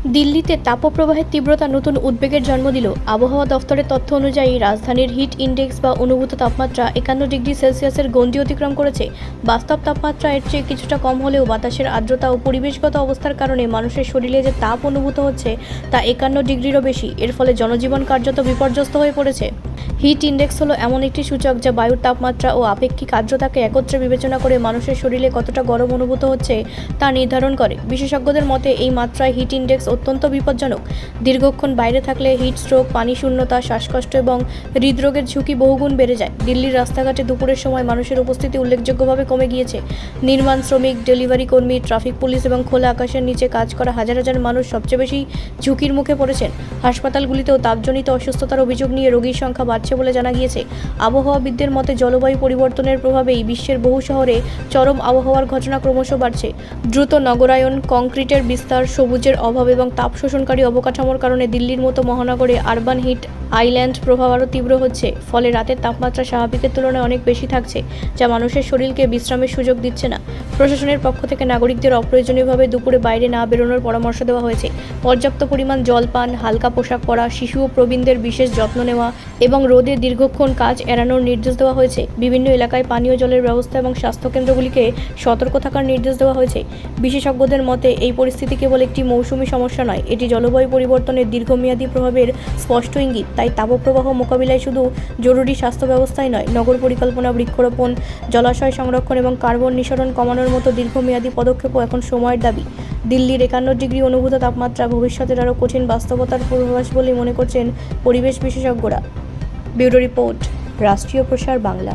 দিল্লিতে তাপপ্রবাহের তীব্রতা নতুন উদ্বেগের জন্ম দিল। আবহাওয়া দফতরের তথ্য অনুযায়ী রাজধানীর হিট ইন্ডেক্স বা অনুভূত তাপমাত্রা 51 ডিগ্রি সেলসিয়াসের গণ্ডি অতিক্রম করেছে। বাস্তব তাপমাত্রা এর চেয়ে কিছুটা কম হলেও বাতাসের আর্দ্রতা ও পরিবেশগত অবস্থার কারণে মানুষের শরীরে যে তাপ অনুভূত হচ্ছে তা 51 ডিগ্রিরও বেশি। এর ফলে জনজীবন কার্যত বিপর্যস্ত হয়ে পড়েছে। হিট ইন্ডেক্স হলো এমন একটি সূচক যা বায়ুর তাপমাত্রা ও আপেক্ষিক আর্দ্রতাকে একত্রে বিবেচনা করে মানুষের শরীরে কতটা গরম অনুভূত হচ্ছে তা নির্ধারণ করে। বিশেষজ্ঞদের মতে এই মাত্রায় হিট ইন্ডেক্স অত্যন্ত বিপজ্জনক। দীর্ঘক্ষণ বাইরে থাকলে হিট স্ট্রোক, পানি শূন্যতা, শ্বাসকষ্ট এবং হৃদরোগের ঝুঁকি বহুগুণ বেড়ে যায়। দিল্লির রাস্তাঘাটে দুপুরের সময় মানুষের উপস্থিতি উল্লেখযোগ্যভাবে কমে গিয়েছে। নির্মাণ শ্রমিক, ডেলিভারি কর্মী, ট্রাফিক পুলিশ এবং খোলা আকাশের নিচে কাজ করা হাজার হাজার মানুষ সবচেয়ে বেশি ঝুঁকির মুখে পড়েছেন। হাসপাতালগুলিতেও তাপজনিত অসুস্থতার অভিযোগ নিয়ে রোগীর সংখ্যা বাড়ছে বলে জানা গিয়েছে। আবহাওয়াবিদদের মতে জলবায়ু পরিবর্তনের প্রভাবেই বিশ্বের বহু শহরে চরম আবহাওয়ার ঘটনা ক্রমশ বাড়ছে। দ্রুত নগরায়ন, কংক্রিটের বিস্তার, সবুজের অভাব এবং তাপ শোষণকারী অবকাঠামোর কারণে দিল্লির মতো মহানগরে আরবান হিট আইল্যান্ড প্রভাব আরও তীব্র হচ্ছে। ফলে রাতের তাপমাত্রা স্বাভাবিকের তুলনায় অনেক বেশি থাকছে, যা মানুষের শরীরকে বিশ্রামের সুযোগ দিচ্ছে না। প্রশাসনের পক্ষ থেকে নাগরিকদের অপ্রয়োজনীয়ভাবে দুপুরে বাইরে না বেরোনোর পরামর্শ দেওয়া হয়েছে। পর্যাপ্ত পরিমাণ জল পান, হালকা পোশাক পরা, শিশু ও প্রবীণদের বিশেষ যত্ন নেওয়া এবং রোদে দীর্ঘক্ষণ কাজ এড়ানোর নির্দেশ দেওয়া হয়েছে। বিভিন্ন এলাকায় পানীয় জলের ব্যবস্থা এবং স্বাস্থ্যকেন্দ্রগুলিকে সতর্ক থাকার নির্দেশ দেওয়া হয়েছে। বিশেষজ্ঞদের মতে এই পরিস্থিতি কেবল একটি মৌসুমি সমস্যা নয়, এটি জলবায়ু পরিবর্তনের দীর্ঘমেয়াদী প্রভাবের স্পষ্ট ইঙ্গিত। তাই তাপপ্রবাহ মোকাবিলায় শুধু জরুরি স্বাস্থ্য ব্যবস্থাই নয়, নগর পরিকল্পনা, বৃক্ষরোপণ, জলাশয় সংরক্ষণ এবং কার্বন নিঃসরণ কমানোর মতো দীর্ঘমেয়াদী পদক্ষেপও এখন সময়ের দাবি। দিল্লির 51 ডিগ্রি অনুভূত তাপমাত্রা ভবিষ্যতের আরও কঠিন বাস্তবতার পূর্বাভাস বলেই মনে করছেন পরিবেশ বিশেষজ্ঞরা। ব্যুরো রিপোর্ট, রাষ্ট্রীয় প্রসার বাংলা।